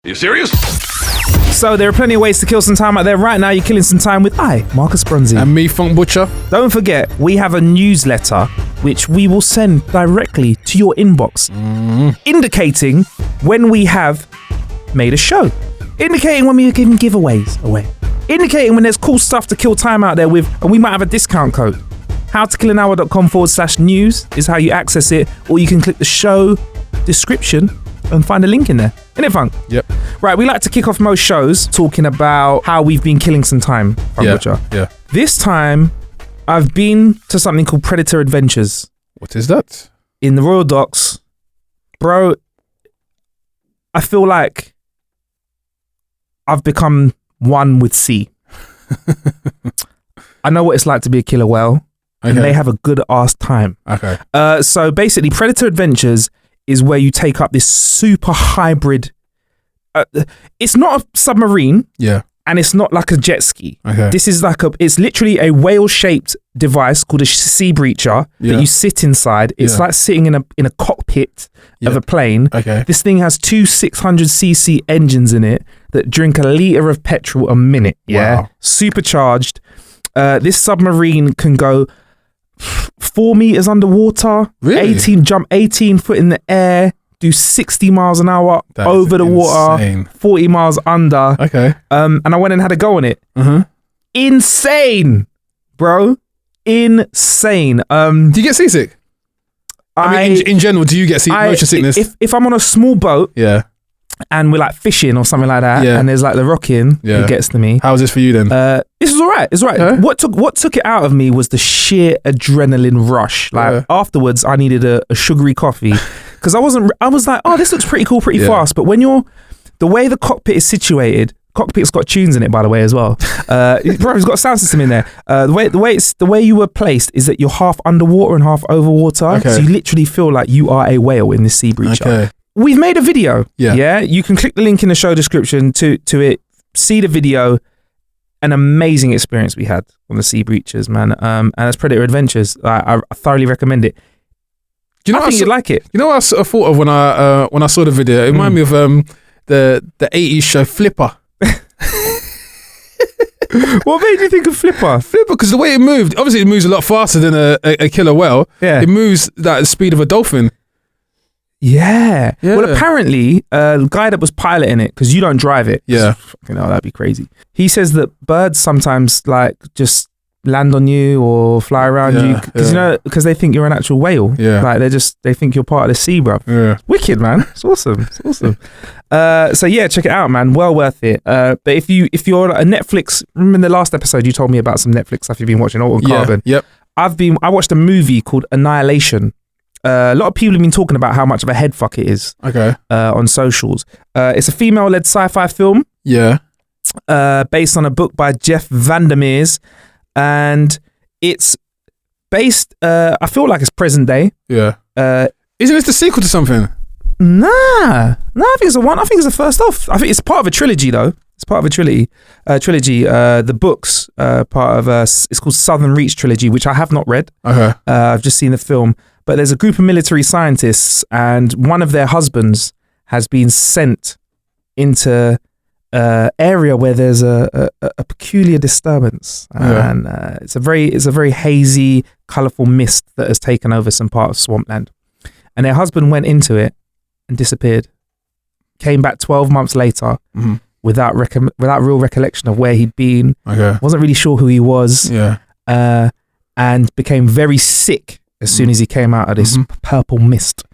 You serious? So there are plenty of ways to kill some time out there. Right now, you're killing some time with Marcus Bronzy. And me, Funk Butcher. Don't forget, we have a newsletter which we will send directly to your inbox, indicating when we have made a show, indicating when we are giving giveaways away, indicating when there's cool stuff to kill time out there with, and we might have a discount code. howtokillanhour.com/news is how you access it, or you can click the show description and find a link in there. Isn't it, Funk? Yep. Right, we like to kick off most shows talking about how we've been killing some time, Funk Butcher. Yeah. This time, I've been to something called Predator Adventures. What is that? In the Royal Docks. Bro, I feel like I've become one with sea. I know what it's like to be a killer whale, and they have a good ass time. Okay. So basically, Predator Adventures is where you take up this super hybrid. It's not a submarine. Yeah. And it's not like a jet ski. Okay. This is it's literally a whale-shaped device called a sea breacher that you sit inside. It's like sitting in a cockpit of a plane. Okay. This thing has two 600cc engines in it that drink a litre of petrol a minute. Yeah. Wow. Supercharged. This submarine can go 4 meters underwater. Really? 18 foot in the air. Do 60 miles an hour over the water, 40 miles under. Okay. And I went and had a go on it. Insane, bro. Insane. Do you get seasick? I mean, in general, do you get motion sickness? If I'm on a small boat, and we're like fishing or something like that, and there's like the rocking, it gets to me. How was this for you then? This was all right. It's all right. Okay. What took it out of me was the sheer adrenaline rush. Like afterwards, I needed a sugary coffee because I was like, oh, this looks pretty cool, pretty fast. But when the way the cockpit is situated, cockpit's got tunes in it, by the way, as well. It's got a sound system in there. The way you were placed is that you're half underwater and half over water. Okay. So you literally feel like you are a whale in this sea breacher. Okay. We've made a video. Yeah. You can click the link in the show description to it, see the video. An amazing experience we had on the sea breachers, man. And as Predator Adventures, I thoroughly recommend it. Do you know I think you'd like it. You know what I sort of thought of when I saw the video? It reminded me of the 80s show Flipper. What made you think of Flipper? Flipper, because the way it moved, obviously it moves a lot faster than a killer whale. Yeah. It moves at the speed of a dolphin. Yeah. Well, apparently, the guy that was piloting it, because you don't drive it. Yeah. You know, that'd be crazy. He says that birds sometimes like just land on you or fly around you because they think you're an actual whale. Yeah. Like they think you're part of the sea, bro. Yeah. Wicked, man. It's awesome. It's awesome. So yeah, check it out, man. Well worth it. But if you're a Netflix, remember in the last episode you told me about some Netflix stuff you've been watching, Altered Carbon. Yep. I watched a movie called Annihilation. A lot of people have been talking about how much of a headfuck it is. Okay. On socials. It's a female-led sci-fi film. Yeah. Based on a book by Jeff Vandermeers, and it's based. I feel like it's present day. Yeah. Isn't this the sequel to something? Nah. I think it's I think it's the first off. I think it's part of a trilogy though. It's part of a trilogy. The books part of it's called Southern Reach trilogy, which I have not read. Okay. I've just seen the film. But there's a group of military scientists, and one of their husbands has been sent into an area where there's a peculiar disturbance, and it's a very hazy, colourful mist that has taken over some part of swampland. And their husband went into it and disappeared. Came back 12 months later without real recollection of where he'd been. Okay. Wasn't really sure who he was. Yeah. And became very sick as soon as he came out of this purple mist.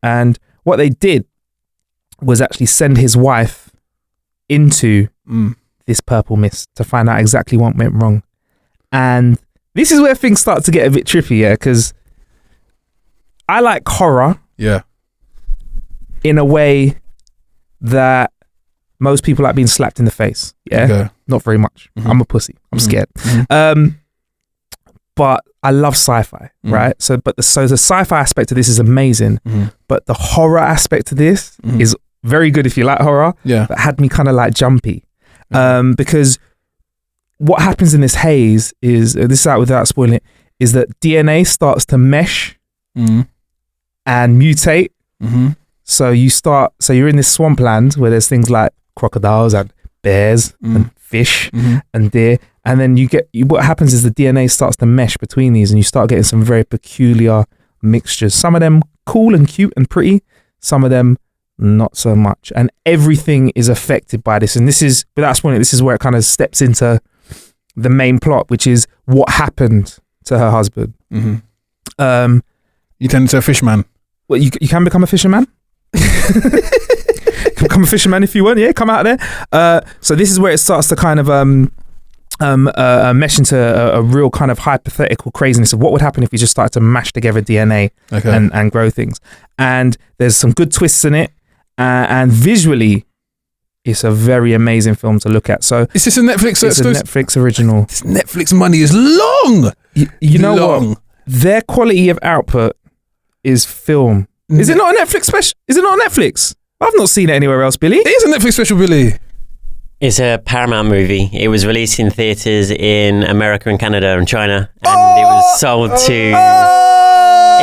And what they did was actually send his wife into this purple mist to find out exactly what went wrong. And this is where things start to get a bit trippy, because I like horror in a way that most people like being slapped in the face. Yeah, okay. Not very much. I'm a pussy. I'm scared. But I love sci-fi, right? So the sci-fi aspect of this is amazing, but the horror aspect of this is very good if you like horror. Yeah, that had me kind of like jumpy, because what happens in this haze is, this is out without spoiling it, is that DNA starts to mesh and mutate, So you're in this swampland where there's things like crocodiles and bears and fish and deer. And then what happens is the DNA starts to mesh between these and you start getting some very peculiar mixtures. Some of them cool and cute and pretty, some of them not so much. And everything is affected by this. And this is where it kind of steps into the main plot, which is what happened to her husband. You turn into a fishman. Well, you can become a fisherman. Become a fisherman if you want. Yeah, come out there. So this is where it starts to kind of mesh into a real kind of hypothetical craziness of what would happen if we just started to mash together DNA and grow things. And there's some good twists in it, and visually, it's a very amazing film to look at. So is this a Netflix? It's a Netflix original. This Netflix money is long. You know what? Their quality of output is film. Is it not a Netflix special? Is it not on Netflix? I've not seen it anywhere else, Billy. It is a Netflix special, Billy. It's a Paramount movie. It was released in theatres in America and Canada and China, and it was sold to.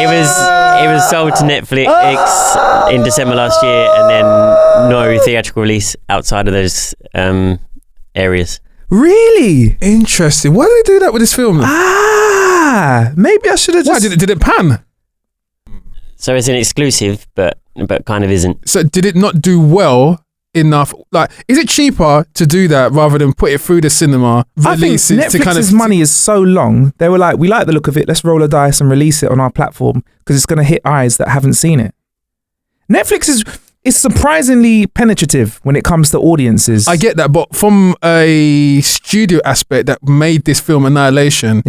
It was sold to Netflix in December last year, and then no theatrical release outside of those areas. Really interesting. Why did they do that with this film? Maybe I should have. Why did it pan? So it's an exclusive, but kind of isn't. So did it not do well enough? Like, is it cheaper to do that rather than put it through the cinema? I think Netflix's money is so long. They were like, we like the look of it. Let's roll a dice and release it on our platform because it's going to hit eyes that haven't seen it. Netflix is surprisingly penetrative when it comes to audiences. I get that, but from a studio aspect that made this film Annihilation,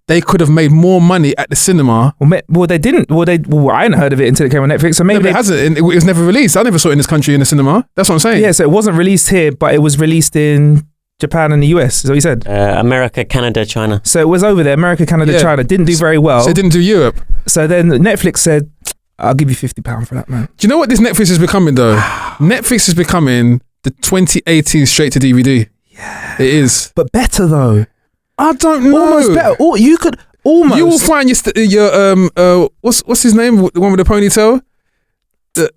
they could have made more money at the cinema. Well, they didn't. I hadn't heard of it until it came on Netflix. So maybe it hasn't. It was never released. I never saw it in this country in the cinema. That's what I'm saying. Yeah, so it wasn't released here, but it was released in Japan and the US. Is what you said? America, Canada, China. So it was over there. America, Canada, China. Didn't do very well. So it didn't do Europe. So then Netflix said, I'll give you £50 for that, man. Do you know what this Netflix is becoming, though? Netflix is becoming the 2018 straight to DVD. Yeah. It is. But better, though. I don't know. Almost better. Or you could almost. You will find your what's his name? The one with the ponytail? The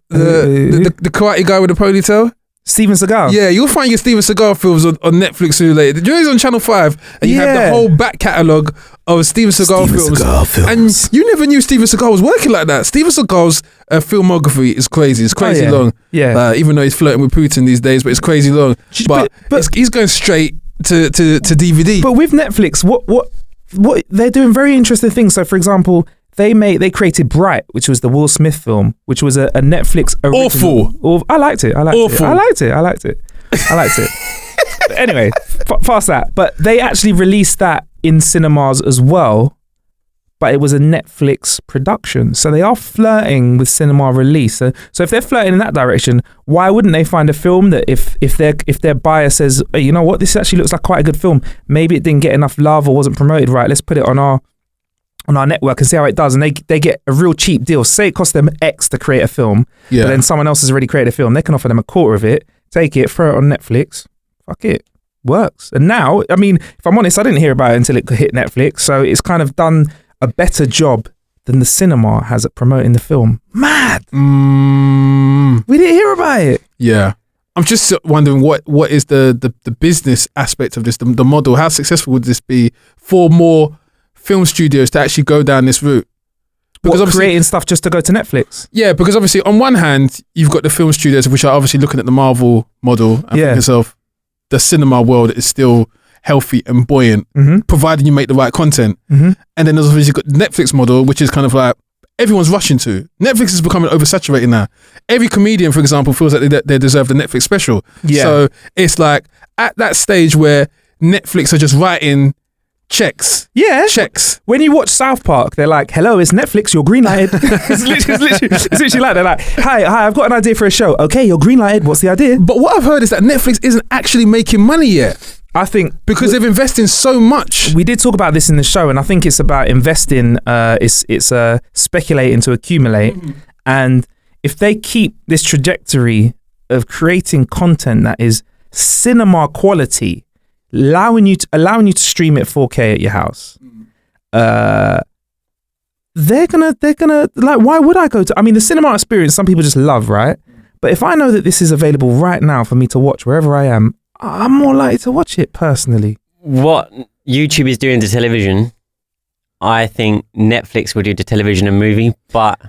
karate guy with the ponytail? Steven Seagal. Yeah, you'll find your Steven Seagal films on Netflix soon later. You know he's on Channel 5 and you have the whole back catalogue of Steven Seagal films. And you never knew Steven Seagal was working like that. Steven Seagal's filmography is crazy. It's crazy long. Yeah. Even though he's flirting with Putin these days, but it's crazy long. But he's going straight to DVD. But with Netflix, what they're doing very interesting things. So for example, they created Bright, which was the Will Smith film, which was a Netflix original. Awful. I liked it. I liked it. But anyway, past that. But they actually released that in cinemas as well, but it was a Netflix production. So they are flirting with cinema release. So if they're flirting in that direction, why wouldn't they find a film that if their buyer says, hey, you know what, this actually looks like quite a good film. Maybe it didn't get enough love or wasn't promoted right. Let's put it on our network and see how it does, and they get a real cheap deal. Say it costs them X to create a film, but then someone else has already created a film. They can offer them a quarter of it, take it, throw it on Netflix. Fuck it, works. And now, I mean, if I'm honest, I didn't hear about it until it hit Netflix, so it's kind of done a better job than the cinema has at promoting the film. Mad. We didn't hear about it. Yeah. I'm just wondering what is the business aspect of this, the model. How successful would this be for more film studios to actually go down this route? Because creating stuff just to go to Netflix. Yeah, because obviously on one hand you've got the film studios which are obviously looking at the Marvel model and thinking yourself, the cinema world is still healthy and buoyant, providing you make the right content. And then there's obviously got the Netflix model, which is kind of like everyone's rushing to. Netflix is becoming oversaturated now. Every comedian, for example, feels like they deserve the Netflix special. So it's like at that stage where Netflix are just writing checks. When you watch South Park, they're like, hello, it's Netflix, you're green lighted. it's literally like, they're like, hi, I've got an idea for a show. Okay, you're green lighted, what's the idea? But what I've heard is that Netflix isn't actually making money yet. I think because they've invested so much. We did talk about this in the show, and I think it's about investing. It's speculating to accumulate, and if they keep this trajectory of creating content that is cinema quality, allowing you to stream it 4K at your house, they're gonna like, why would I go to? I mean, the cinema experience, some people just love, right? But if I know that this is available right now for me to watch wherever I am, I'm more likely to watch it personally. What YouTube is doing to television, I think Netflix will do to television and movie, but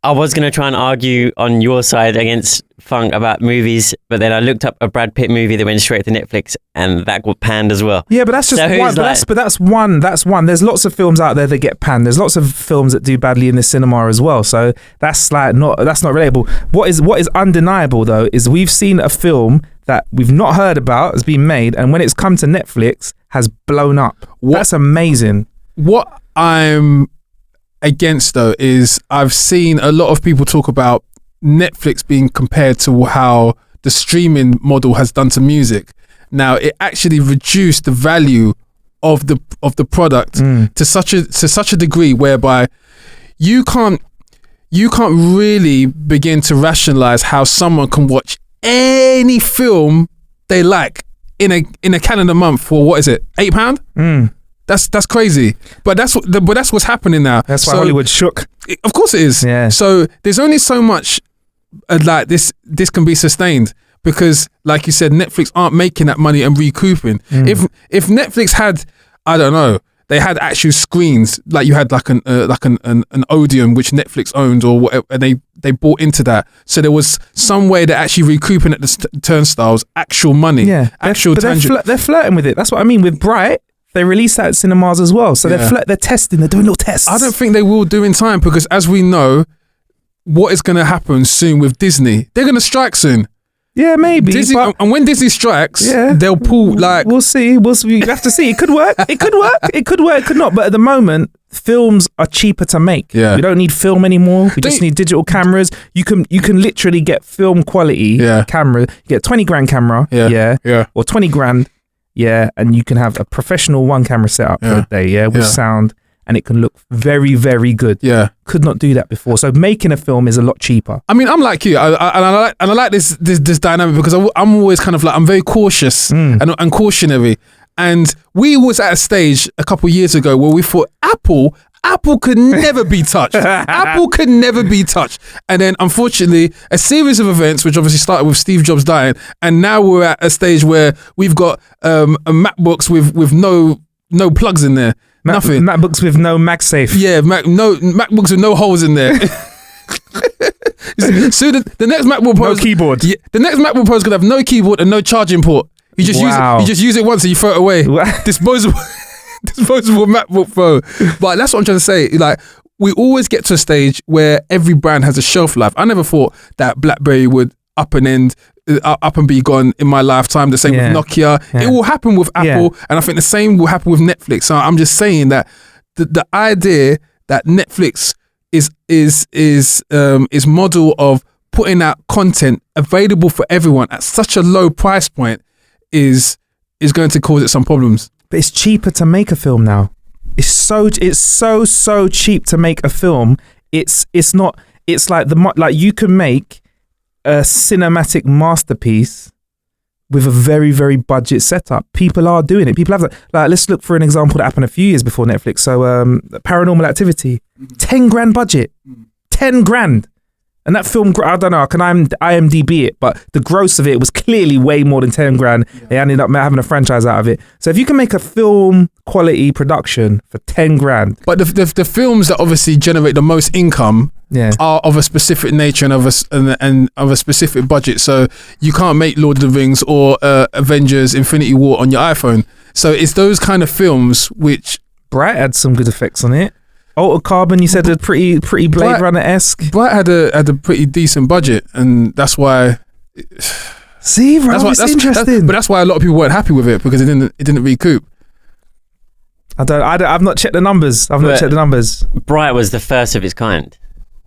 I was going to try and argue on your side against Funk about movies, but then I looked up a Brad Pitt movie that went straight to Netflix and that got panned as well. Yeah, but that's just So one. That's one. That's one. There's lots of films out there that get panned. There's lots of films that do badly in the cinema as well. So that's like that's not relatable. What is undeniable though is we've seen a film that we've not heard about has been made, and when it's come to Netflix has blown up. That's amazing. What I'm against though is I've seen a lot of people talk about Netflix being compared to how the streaming model has done to music. Now it actually reduced the value of the product to such a degree whereby you can't really begin to rationalize how someone can watch any film they like in a calendar month for, what is it, £8? That's crazy, but that's what's happening now. That's why Hollywood shook. Of course it is. Yeah. So there's only so much like this can be sustained because, like you said, Netflix aren't making that money and recouping. If Netflix had, I don't know, they had actual screens, like you had like an Odeon which Netflix owned or whatever, and they bought into that. So there was some way they're actually recouping at the turnstiles actual money. Yeah, actual tangible. They're flirting with it. That's what I mean with Bright. They released that at cinemas as well. So they're testing, they're doing little tests. I don't think they will do in time because, as we know, what is going to happen soon with Disney? They're going to strike soon. Yeah, maybe. Disney, but and when Disney strikes, they'll pull like... We'll see. You have to see. It could work. It could work. It could work. It could not. But at the moment, films are cheaper to make. Yeah. We don't need film anymore. We just need digital cameras. You can literally get film quality camera. You get 20 grand camera. Yeah. Or 20 grand. Yeah, and you can have a professional one camera setup for a day, with sound, and it can look very, very good. Yeah, could not do that before. So making a film is a lot cheaper. I mean, I'm like you, I like this dynamic because I'm always kind of like, I'm very cautious and cautionary. And we was at a stage a couple of years ago where we thought Apple could never be touched. Apple could never be touched. And then, unfortunately, a series of events, which obviously started with Steve Jobs dying, and now we're at a stage where we've got a MacBooks with no plugs in there. Nothing. MacBooks with no MagSafe. Yeah, MacBooks with no holes in there. So the next MacBook Pro... No keyboard. Yeah, the next MacBook Pro is going to have no keyboard and no charging port. You just use it once and you throw it away. Disposable MacBook Pro. But that's what I'm trying to say. Like, we always get to a stage where every brand has a shelf life. I never thought that BlackBerry would up and be gone in my lifetime. The same with Nokia. It will happen with Apple, and I think the same will happen with Netflix. So I'm just saying that the idea that Netflix is model of putting out content available for everyone at such a low price point is going to cause it some problems. But it's cheaper to make a film now. It's so cheap to make a film. It's like you can make a cinematic masterpiece with a very, very budget setup. People are doing it. People have that. Like, let's look for an example that happened a few years before Netflix. So Paranormal Activity, 10 grand budget, 10 grand. And that film, I don't know, can IMDb it, but the gross of it was clearly way more than 10 grand. Yeah. They ended up having a franchise out of it. So if you can make a film quality production for 10 grand. But the films that obviously generate the most income are of a specific nature and of a specific budget. So you can't make Lord of the Rings or Avengers Infinity War on your iPhone. So it's those kind of films which... Bright had some good effects on it. Altered Carbon, you said, a pretty Blade Runner-esque. Bright had a pretty decent budget, and that's why. See, bro, it's interesting. But that's why a lot of people weren't happy with it because it didn't recoup. I've not checked the numbers. Bright was the first of its kind,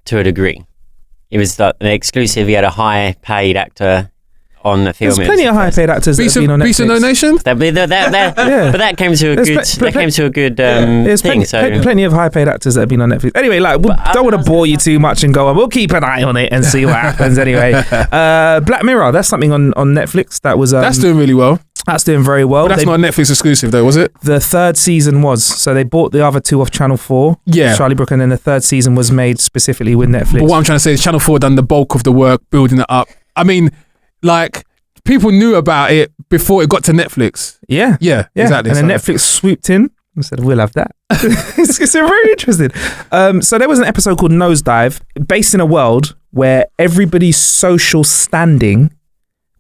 to a degree. It was like an exclusive. He had a high-paid actor on the film. There's plenty of high-paid actors that have been on Netflix. Beast of No Nation? But that came to a good thing. Plenty of high-paid actors that have been on Netflix. Anyway, like, don't want to bore you too much and go, we'll keep an eye on it and see what happens anyway. Black Mirror, that's something on Netflix that was... that's doing really well. That's doing very well. But that's not a Netflix exclusive though, was it? The third season was. So they bought the other two off Channel 4. Yeah. Charlie Brooker, and then the third season was made specifically with Netflix. But what I'm trying to say is Channel 4 done the bulk of the work, building it up. I mean, like, people knew about it before it got to Netflix. Yeah. Yeah, exactly. And then Netflix swooped in and said, we'll have that. it's very interesting. So there was an episode called Nosedive, based in a world where everybody's social standing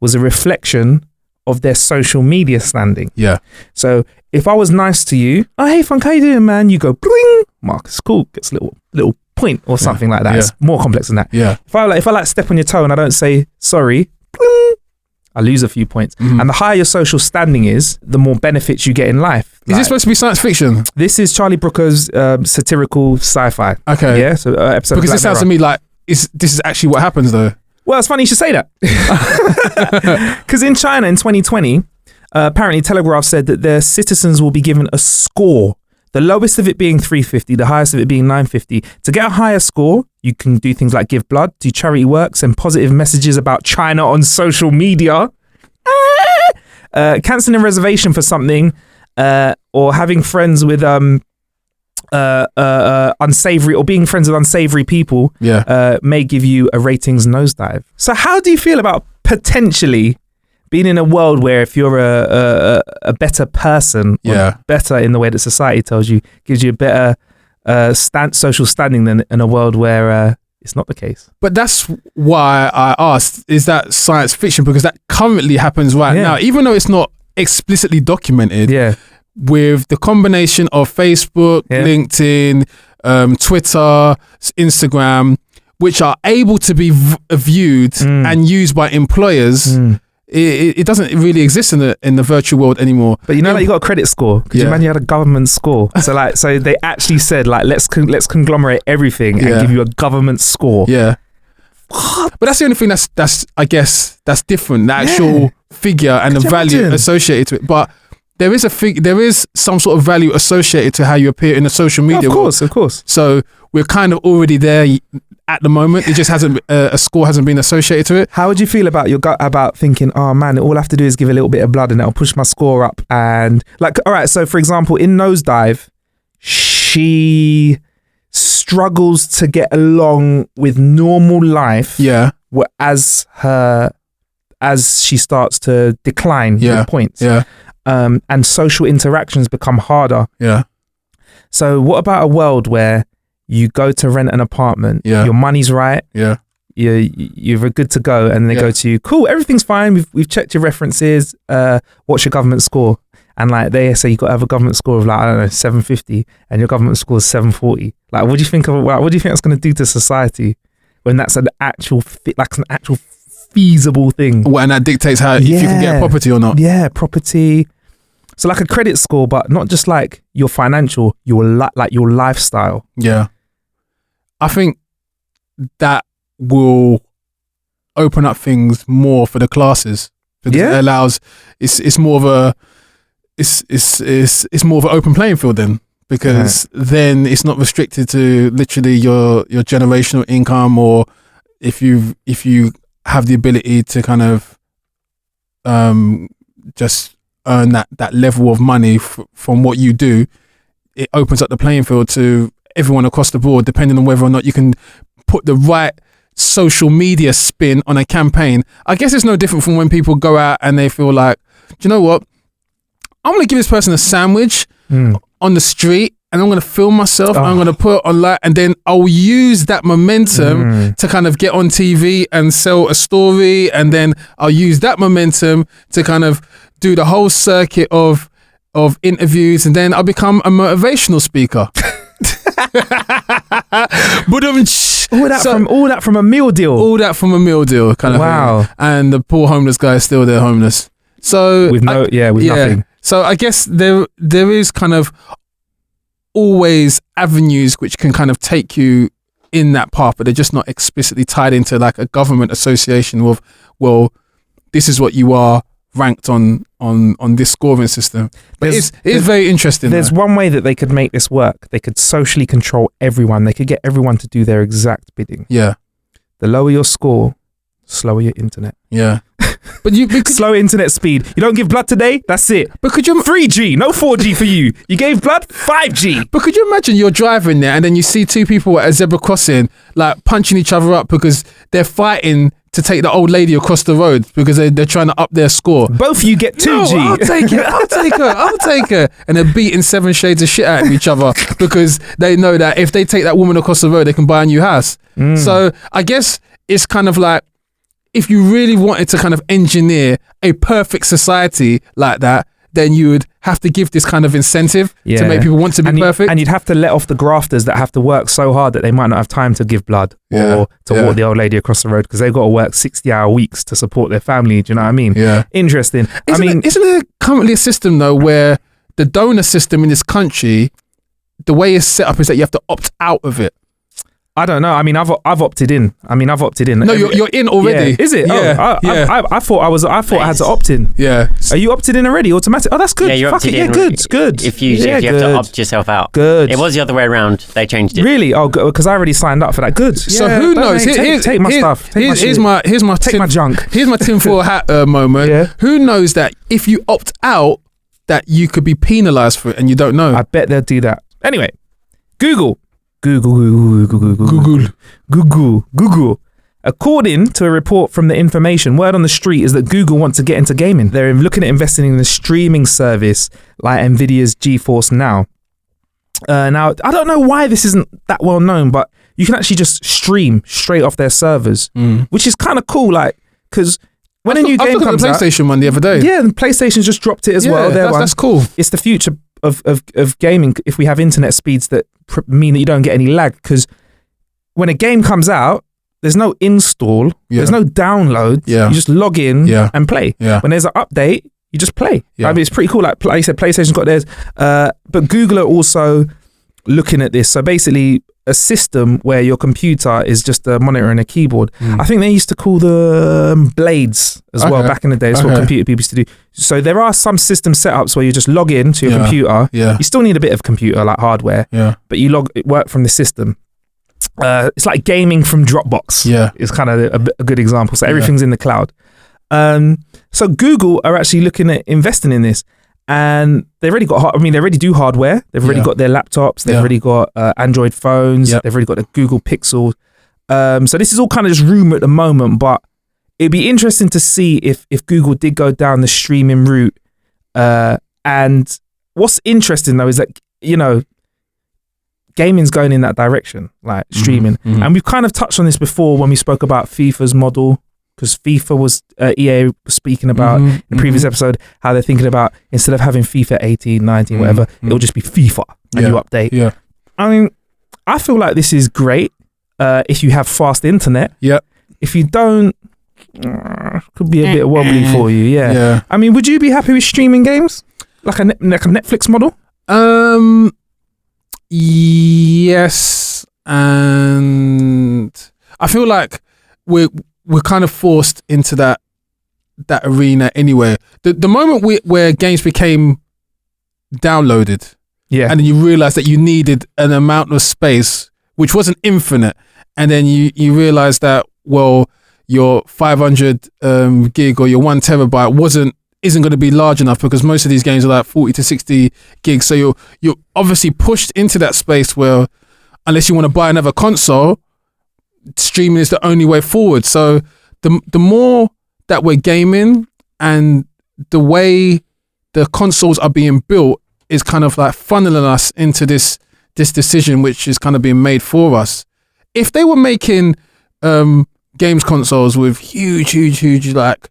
was a reflection of their social media standing. Yeah. So if I was nice to you, oh, hey, Funk, how you doing, man? You go, bling, Marcus, cool, gets a little point or something like that. Yeah. It's more complex than that. Yeah. If I like step on your toe and I don't say sorry, bling, I lose a few points. And the higher your social standing is, the more benefits you get in life. Is this supposed to be science fiction? This is Charlie Brooker's satirical sci-fi. Okay. Yeah. So episode because it sounds to me like this is actually what happens though. Well, it's funny you should say that. Because in China in 2020, apparently Telegraph said that their citizens will be given a score. The lowest of it being 350, the highest of it being 950. To get a higher score, you can do things like give blood, do charity work, send positive messages about China on social media, cancelling a reservation for something, or having friends with unsavory, or being friends with unsavory people, may give you a ratings nosedive. So how do you feel about potentially being in a world where if you're a better person, or better in the way that society tells you, gives you a better social standing than in a world where it's not the case? But that's why I asked, is that science fiction? Because that currently happens right now, even though it's not explicitly documented. Yeah. With the combination of Facebook, LinkedIn, Twitter, Instagram, which are able to be viewed and used by employers, it doesn't really exist in the virtual world anymore. But you know, like, you got a credit score. Could you imagine you had a government score? So they actually said, like, let's conglomerate everything and give you a government score. Yeah. But that's the only thing that's I guess that's different. The actual figure and the value associated to it. But there is some sort of value associated to how you appear in the social media. Of course. So we're kind of already there at the moment. It just hasn't a score hasn't been associated to it. How would you feel about about thinking, oh man, all I have to do is give a little bit of blood and it'll push my score up? And like, all right, so for example, in Nosedive, she struggles to get along with normal life. Yeah. As she starts to decline with points. Yeah. And social interactions become harder. Yeah. So what about a world where you go to rent an apartment, your money's right, you're good to go, and they go to you, cool, everything's fine, we've checked your references, what's your government score? And like they say you got to have a government score of, like, I don't know, 750, and your government score is 740. Like, what do you think that's going to do to society when that's an actual feasible thing? Well, and that dictates how if you can get a property or not. Yeah, property. So like a credit score, but not just like your financial, like your lifestyle. Yeah. I think that will open up things more for the classes, because it allows it's more of a it's more of an open playing field then, because then it's not restricted to literally your generational income, or if you have the ability to kind of just earn that level of money from what you do, it opens up the playing field to everyone across the board, depending on whether or not you can put the right social media spin on a campaign. I guess it's no different from when people go out and they feel like, do you know what? I'm going to give this person a sandwich on the street, and I'm going to film myself, and I'm going to put it online, and then I'll use that momentum to kind of get on TV and sell a story, and then I'll use that momentum to kind of do the whole circuit of interviews, and then I'll become a motivational speaker. All that from a meal deal. All that from a meal deal, kind of thing. And the poor homeless guy is still there, homeless. So with nothing. So I guess there is kind of always avenues which can kind of take you in that path, but they're just not explicitly tied into like a government association with, well, this is what you are ranked on this scoring system. But it is very interesting. There's one way that they could make this work. They could socially control everyone. They could get everyone to do their exact bidding. Yeah. The lower your score, slower your internet. Yeah. But slow internet speed. You don't give blood today, that's it. But could you 3G, no 4G for you. You gave blood, 5G. But could you imagine you're driving there and then you see two people at a zebra crossing like punching each other up because they're fighting to take the old lady across the road because they're trying to up their score. Both of you get 2G. No, I'll take it. I'll take her. And they're beating 7 shades of shit out of each other because they know that if they take that woman across the road, they can buy a new house. So I guess it's kind of like, if you really wanted to kind of engineer a perfect society like that, then you would have to give this kind of incentive to make people want to be perfect. And you'd have to let off the grafters that have to work so hard that they might not have time to give blood or to walk the old lady across the road because they've got to work 60-hour weeks to support their family. Do you know what I mean? Yeah. Interesting. Isn't there currently a system though where the donor system in this country, the way it's set up is that you have to opt out of it? I don't know. I mean, I've opted in. No, you're in already. Yeah. Is it? Yeah. I thought I had to opt in. Yeah. Are you opted in already? Automatic? Oh, that's good. Yeah, you opted in. Good. If you have to opt yourself out. Good. It was the other way around. They changed it. Really? Oh, because I already signed up for that. Good. So who knows? Take my stuff. Here's my junk. Here's my tinfoil hat moment. Yeah. Who knows that if you opt out, that you could be penalised for it and you don't know? I bet they'll do that. Anyway, Google. According to a report from The Information, word on the street is that Google wants to get into gaming. They're looking at investing in a streaming service like Nvidia's GeForce Now. Now, I don't know why this isn't that well known, but you can actually just stream straight off their servers, which is kind of cool. Like, because when a new game comes out, the PlayStation one the other day. Yeah, and PlayStation just dropped it as well. That's cool. It's the future of gaming if we have internet speeds that mean that you don't get any lag, because when a game comes out, there's no install, there's no download. You just log in and play. When there's an update, you just play. I mean, it's pretty cool. Like I said, PlayStation's got theirs, but Google are also looking at this. So basically, a system where your computer is just a monitor and a keyboard. I think they used to call them blades as well back in the day. That's what computer people used to do. So there are some system setups where you just log in to your computer. You still need a bit of computer, like hardware, but you work from the system. It's like gaming from Dropbox. It's kind of a good example. So everything's in the cloud. So Google are actually looking at investing in this. And they've already got, they already do hardware. They've already got their laptops. They've already got Android phones. They've already got the Google Pixel. So this is all kind of just rumor at the moment, but it'd be interesting to see if Google did go down the streaming route. And what's interesting though is that, gaming's going in that direction, like streaming. And we've kind of touched on this before when we spoke about FIFA's model, because FIFA was, EA was speaking about in the previous episode, how they're thinking about, instead of having FIFA 18, 19, whatever, it'll just be FIFA and you update. I mean, I feel like this is great if you have fast internet. If you don't, could be a bit wobbly for you. I mean, would you be happy with streaming games? Like a Netflix model? Yes. And I feel like we're kind of forced into that arena anyway. The moment where games became downloaded, and then you realize that you needed an amount of space which wasn't infinite, and then you realize that, well, your 500 gig or your 1 terabyte isn't going to be large enough, because most of these games are like 40 to 60 gigs. So you're obviously pushed into that space where, unless you want to buy another console, streaming is the only way forward. So the more that we're gaming and the way the consoles are being built is kind of like funneling us into this decision, which is kind of being made for us. If they were making games consoles with huge like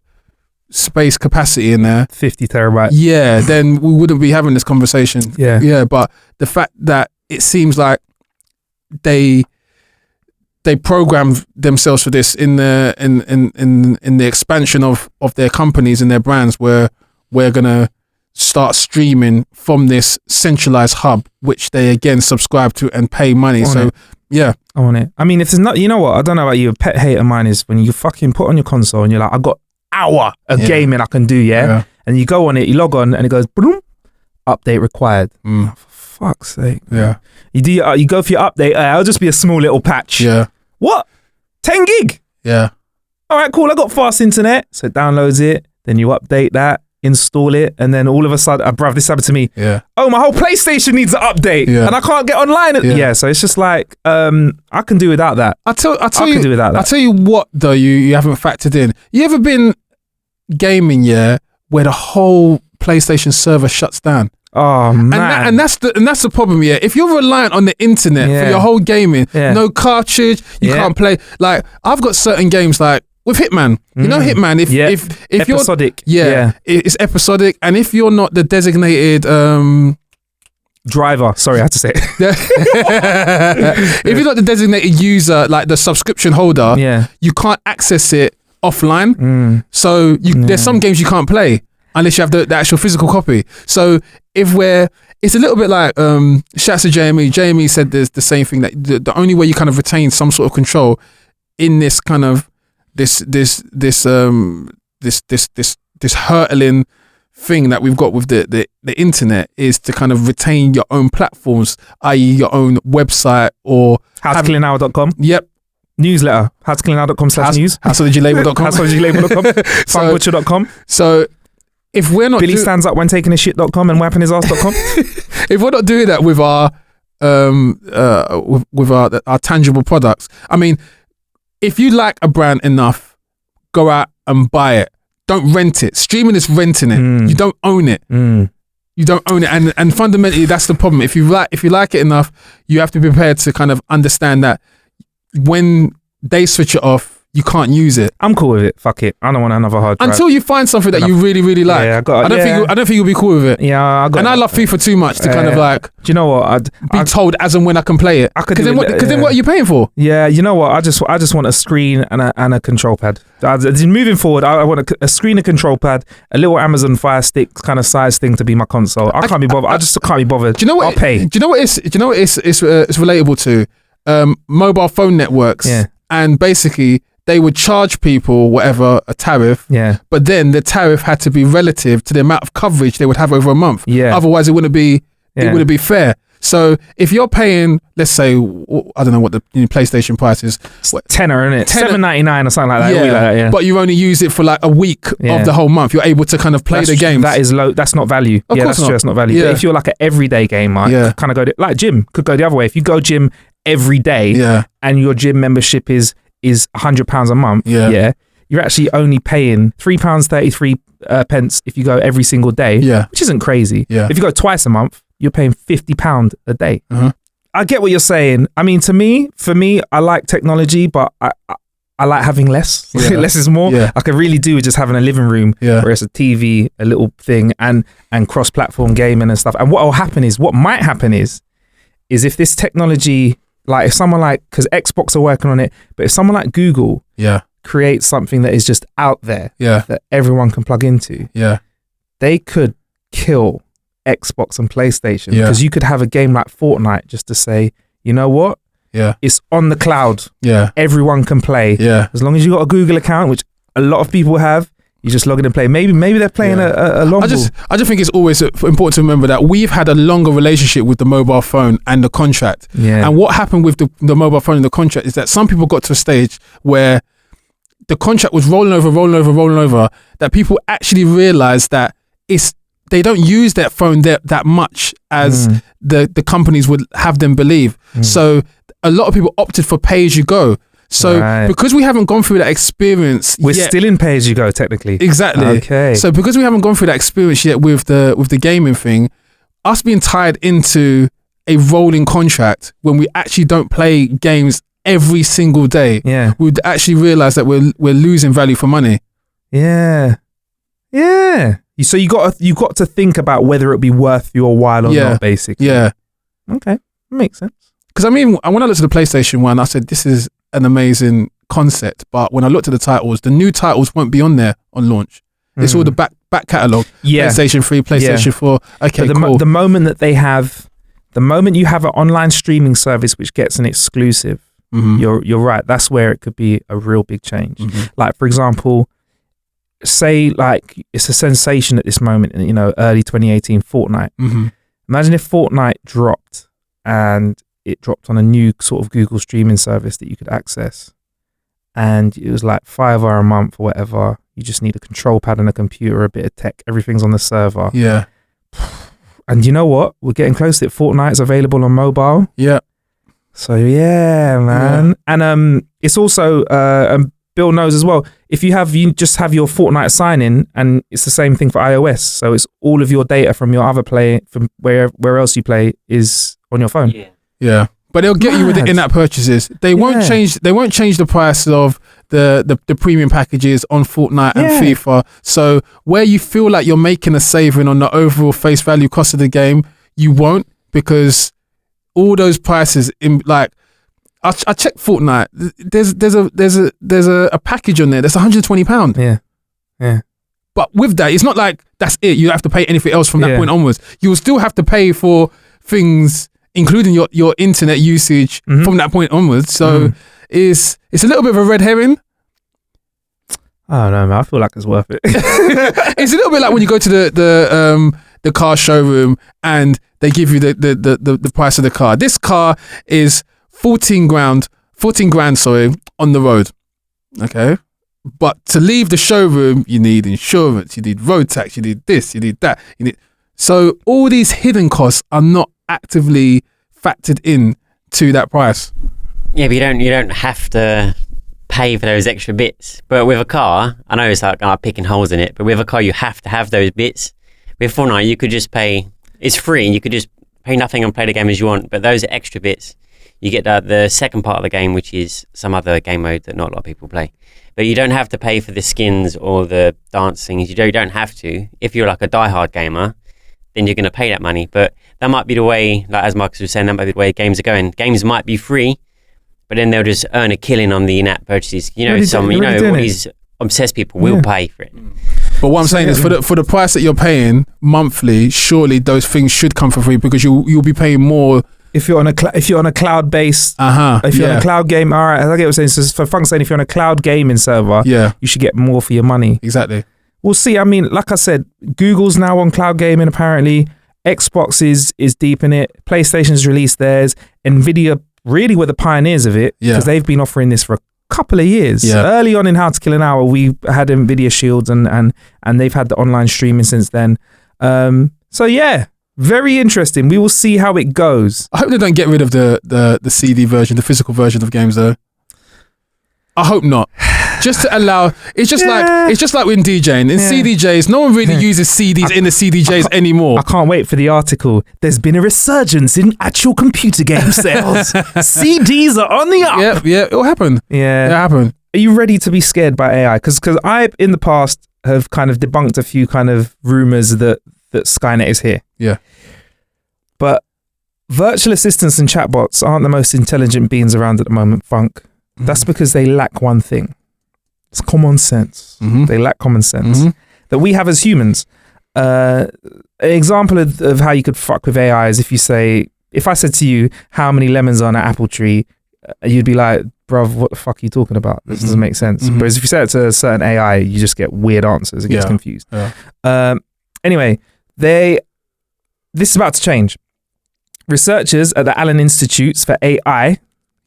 space capacity in there, 50 terabyte, then we wouldn't be having this conversation. But the fact that it seems like they programmed themselves for this in the expansion of their companies and their brands, where we're gonna start streaming from this centralized hub, which they again subscribe to and pay money. I want it. I mean, if there's not, you know what? I don't know about you. A pet hate of mine is when you fucking put on your console and you're like, I got hour of gaming I can do, and you go on it, you log on, and it goes, boom, update required. For fuck's sake. You do. You go for your update. It'll just be a small little patch. What? 10 gig? all right, cool. I got fast internet. So it downloads it. Then you update that, install it. And then all of a sudden, bruv, this happened to me. Yeah. Oh, my whole PlayStation needs an update. Yeah. And I can't get online. Yeah. So it's just like, I can do without that. I can do without that. I'll tell you what, though, you haven't factored in. You ever been gaming, where the whole PlayStation server shuts down? Oh man, and that's the problem. Yeah, if you're reliant on the internet for your whole gaming, no cartridge, you can't play. Like I've got certain games like with Hitman. You know Hitman. If episodic, you're it's episodic, and if you're not the designated driver, sorry, I had to say it. If you're not the designated user, like the subscription holder, you can't access it offline. So there's some games you can't play unless you have the actual physical copy. So it's a little bit like shouts to Jamie. Jamie said there's the same thing, that the only way you kind of retain some sort of control in this kind of this hurtling thing that we've got with the internet is to kind of retain your own platforms, i.e. your own website or howtocleanhour.com. Yep. Newsletter, howtocleanhour.com/news, howtocleanhour.com, funkbutcher.com. So if we're not Billy stands up when taking a shit.com and wiping his ass.com. If we're not doing that with our tangible products, I mean, if you like a brand enough, go out and buy it. Don't rent it. Streaming is renting it. You don't own it. You don't own it, and fundamentally that's the problem. If you like it enough, you have to be prepared to kind of understand that when they switch it off, you can't use it. I'm cool with it. Fuck it. I don't want another hard drive. Until you find something that you really, really like. Yeah, I don't think you'll be cool with it. Yeah, I love FIFA too much to kind of like. Do you know what? Be told as and when I can play it. Because then what are you paying for? Yeah, you know what? I just want a screen and a control pad. Moving forward, I want a screen, a control pad, a little Amazon Fire Stick kind of size thing to be my console. I can't be bothered. I just can't be bothered. Do you know what? I'll pay. Do you know what it's relatable to? Mobile phone networks. Yeah. And basically, they would charge people whatever a tariff, but then the tariff had to be relative to the amount of coverage they would have over a month. Otherwise, it wouldn't be fair. So if you're paying, let's say, I don't know what the PlayStation price is, tenner, isn't it? $7.99 or something like that. Yeah, but you only use it for like a week of the whole month. You're able to kind of play the games. That is low. That's not value. Of course that's true. That's not value. But if you're like an everyday gamer, kind of go like gym could go the other way. If you go gym every day, and your gym membership is £100 a month, you're actually only paying £3.33 if you go every single day, which isn't crazy. If you go twice a month, you're paying £50 a day. I get what you're saying. I mean, for me, I like technology, but I like having less. Less is more. I can really do with just having a living room where it's a TV, a little thing, and cross-platform gaming and stuff. And what might happen is if this technology, like if someone because Xbox are working on it, but if someone like Google creates something that is just out there that everyone can plug into, they could kill Xbox and PlayStation, because you could have a game like Fortnite just to say, you know what? It's on the cloud. Everyone can play. As long as you got a Google account, which a lot of people have, you just log in and play. Maybe they're playing a long ball. I just think it's always important to remember that we've had a longer relationship with the mobile phone and the contract. And what happened with the mobile phone and the contract is that some people got to a stage where the contract was rolling over, that people actually realized that they don't use that phone that much as the companies would have them believe. So a lot of people opted for pay as you go. So because we haven't gone through that experience we're still in pay as you go technically. Exactly. Okay. So because we haven't gone through that experience yet with the gaming thing, us being tied into a rolling contract when we actually don't play games every single day, we'd actually realize that we're losing value for money. So you got to think about whether it be worth your while or not, basically. Okay, makes sense. Because I mean, when I looked at the PlayStation 1, I said this is an amazing concept, but when I looked at the titles, the new titles won't be on there on launch. It's all the back catalogue. PlayStation 3, PlayStation 4. Okay, cool. The moment you have an online streaming service which gets an exclusive, you're right. That's where it could be a real big change. Like for example, say like it's a sensation at this moment in early 2018, Fortnite. Imagine if Fortnite dropped and it dropped on a new sort of Google streaming service that you could access, and it was like $5 a month or whatever. You just need a control pad and a computer, a bit of tech. Everything's on the server. Yeah. And you know what? We're getting close to it. Fortnite's available on mobile. Yeah. So yeah, man. Yeah. And it's also Bill knows as well. If you just have your Fortnite sign in, and it's the same thing for iOS. So it's all of your data from your other play, from where else you play, is on your phone. Yeah. But they'll get you with the in-app purchases. They won't change. They won't change the price of the premium packages on Fortnite and FIFA. So where you feel like you're making a saving on the overall face value cost of the game, you won't, because all those prices in like. I checked Fortnite. There's a package on there that's £120. Yeah. But with that, it's not like that's it. You have to pay anything else from that point onwards. You will still have to pay for things, including your internet usage from that point onwards. So it's a little bit of a red herring. I don't know, man. I feel like it's worth it. It's a little bit like when you go to the car showroom and they give you the price of the car. This car is 14 grand, sorry, on the road. Okay. But to leave the showroom, you need insurance, you need road tax, you need this, you need that. So all these hidden costs are not actively factored in to that price. Yeah, but you don't have to pay for those extra bits. But with a car, I know it's like picking holes in it, but with a car you have to have those bits. With Fortnite, you could just pay, it's free, and you could just pay nothing and play the game as you want, but those are extra bits. You get the second part of the game, which is some other game mode that not a lot of people play. But you don't have to pay for the skins or the dance things. You don't have to. If you're like a diehard gamer, then you're going to pay that money. But that might be the way, like as Marcus was saying, that might be the way games are going. Games might be free, but then they'll just earn a killing on the in-app purchases. All these obsessed people will pay for it. But what I'm saying is, for the price that you're paying monthly, surely those things should come for free, because you'll be paying more. If you're on a cloud based, if you're on a cloud game, all right, I get what you're saying. So for funk's saying, if you're on a cloud gaming server, you should get more for your money. Exactly. We'll see. I mean, like I said, Google's now on cloud gaming apparently. Xbox is deep in it. PlayStation's released theirs. Nvidia really were the pioneers of it, because they've been offering this for a couple of years. Early on in How to Kill an Hour, we had Nvidia Shields and they've had the online streaming since then. So yeah. Very interesting. We will see how it goes. I hope they don't get rid of the CD version, the physical version of games, though. I hope not. Just to allow, it's just like when DJing in CDJs. No one really uses CDs in the CDJs anymore. I can't wait for the article. There's been a resurgence in actual computer game sales. CDs are on the up. Yeah, it'll happen. Yeah, it'll happen. Are you ready to be scared by AI? Because I in the past have kind of debunked a few kind of rumors that Skynet is here. Yeah. But virtual assistants and chatbots aren't the most intelligent beings around at the moment, Funk. That's because they lack one thing. It's common sense. They lack common sense that we have as humans. An example of how you could fuck with AI is if I said to you, how many lemons are on an apple tree, you'd be like, bruv, what the fuck are you talking about? This doesn't make sense. Whereas if you say it to a certain AI, you just get weird answers. It gets confused. Yeah. Anyway, this is about to change. Researchers at the Allen Institutes for AI,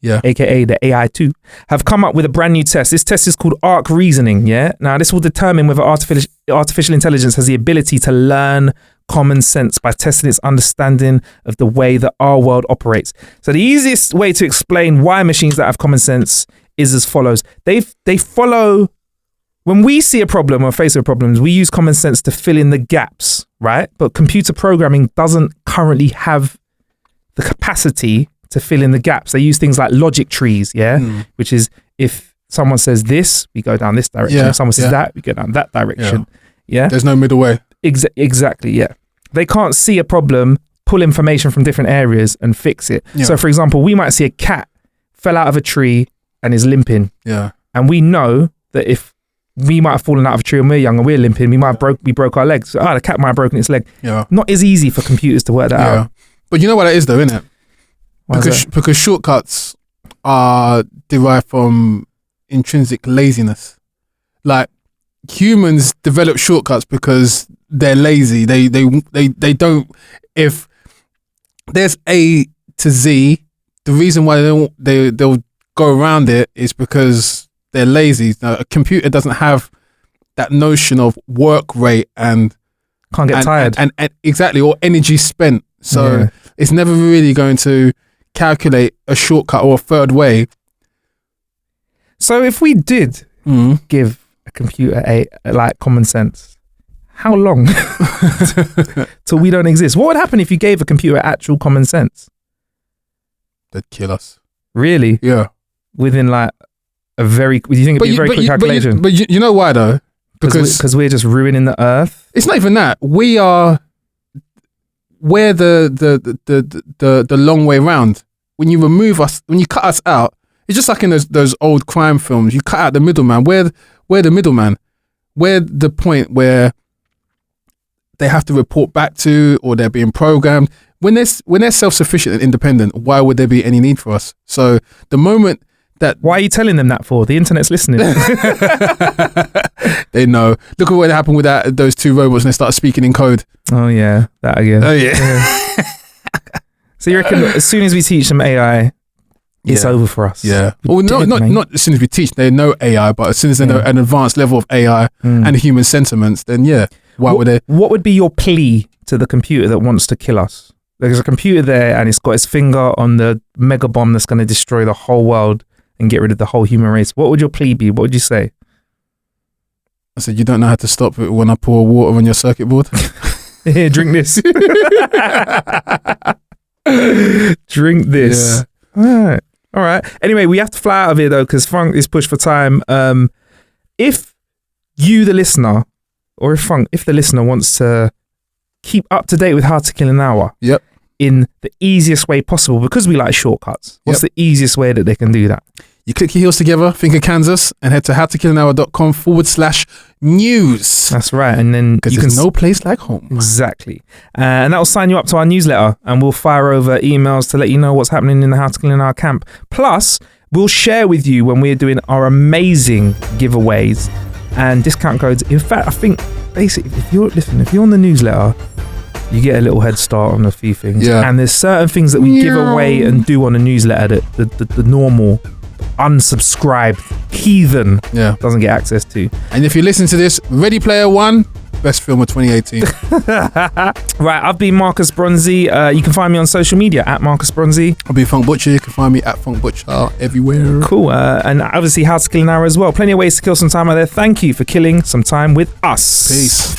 aka the AI2, have come up with a brand new test. This test is called Arc Reasoning. Now this will determine whether artificial intelligence has the ability to learn common sense by testing its understanding of the way that our world operates. So the easiest way to explain why machines that have common sense is as follows. They follow. When we see a problem or face with problems, we use common sense to fill in the gaps, right? But computer programming doesn't currently have the capacity to fill in the gaps. They use things like logic trees, which is if someone says this, we go down this direction. If someone says that, we go down that direction. There's no middle way. Exactly, yeah. They can't see a problem, pull information from different areas and fix it. So for example, we might see a cat fell out of a tree and is limping. And we know that if we might have fallen out of a tree when we're young and we're limping, we broke our legs. So, the cat might have broken its leg. Not as easy for computers to work that out. But you know what it is though, isn't it? Because shortcuts are derived from intrinsic laziness. Like humans develop shortcuts because they're lazy. They don't. If there's A to Z, the reason why they'll go around it is because they're lazy. Now, a computer doesn't have that notion of work rate and can't get tired and exactly, or energy spent. So it's never really going to calculate a shortcut or a third way. So if we did give a computer like common sense, how long till we don't exist? What would happen if you gave a computer actual common sense? They'd kill us. Really? Yeah. Within like do you think it'd be a very quick calculation? But you know why though? Because we're just ruining the earth. It's not even that. We're the long way round. When you remove us, when you cut us out, it's just like in those old crime films. You cut out the middleman. We're the middleman. We're the point where they have to report back to, or they're being programmed. When they're self-sufficient and independent, why would there be any need for us? So the moment that... Why are you telling them that for? The internet's listening. They know. Look at what happened with those two robots and they started speaking in code. Oh yeah, that again. Oh yeah. So you reckon as soon as we teach them AI, it's over for us? Yeah. Well, not as soon as we teach, they know AI, but as soon as they know an advanced level of AI and human sentiments, then why would they? What would be your plea to the computer that wants to kill us? There's a computer there and it's got its finger on the mega bomb that's going to destroy the whole world and get rid of the whole human race. What would your plea be? What would you say? I said, you don't know how to stop it when I pour water on your circuit board? Here, drink this. Drink this. Yeah. All right. Anyway, we have to fly out of here though, because Funk is pushed for time. If you, the listener, or if the listener wants to keep up to date with How to Kill an Hour in the easiest way possible, because we like shortcuts, what's the easiest way that they can do that? You click your heels together, think of Kansas, and head to howtokillanhour.com/news. That's right. And then because there's no place like home. Exactly. And that will sign you up to our newsletter, and we'll fire over emails to let you know what's happening in the How to Kill an Hour camp. Plus, we'll share with you when we're doing our amazing giveaways and discount codes. In fact, I think basically, if you're on the newsletter, you get a little head start on a few things. Yeah. And there's certain things that we give away and do on the newsletter that the normal unsubscribed heathen doesn't get access to. And if you listen to this, Ready Player One, best film of 2018. Right, I've been Marcus Bronzy. You can find me on social media at Marcus Bronzy. I've been Funk Butcher. You can find me at Funk Butcher everywhere. Cool. And obviously How to Kill an Hour as well. Plenty of ways to kill some time out there. Thank you for killing some time with us. Peace.